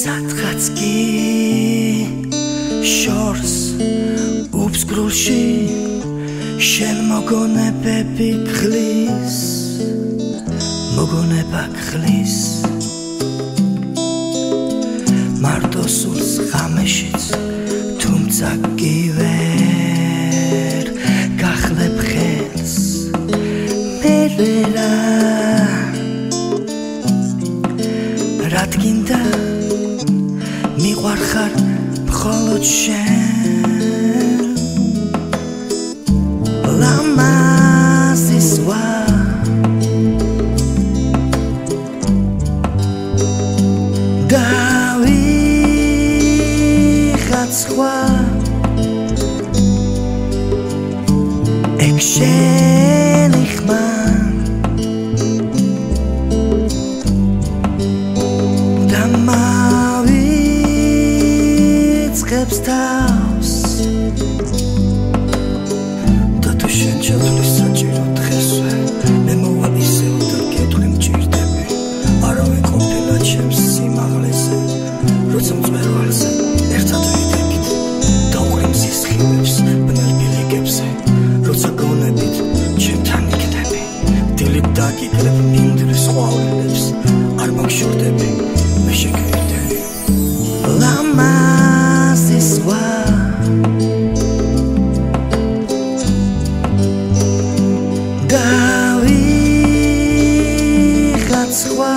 სადღაც კი შორს უბსგრულში შენ მოგონებები გხლის მოგონება გხლის მარტო სულს ღამეშიც თუმცა კი ვერ გახლებ ხელს მერე რა თქინდა მიყვარხარ მხოლოდ შენ ლამაზი ზღვა დავიღაც სხვა ეგ შენი ხმა დამავიწყებს თავს და თუ შენ ჩათვლის საჭირო დღესვე მე მოვალ ისევ და გეტყვი მჭირდები არავინ ყოფილა ჩემს სიმაღლეზე როცა მწვერვალზე ერთად ვიდექით დავყვი მზის ხილებს ბნელ ბილიკებზე როცა გონებით ჩემთან იქნები დილით დაგიკრებ მინდვრის ყვავილებს არ მაგშორდები მე შეგვიდები ლამაზი ზღვა დავიღაც სხვა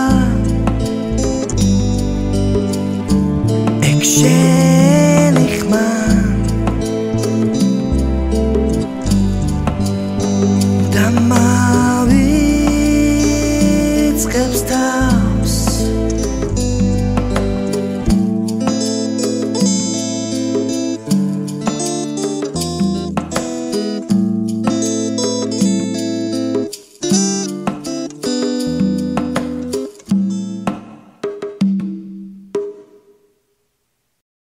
ეგ შენი ხმა დამავიწყებს თავს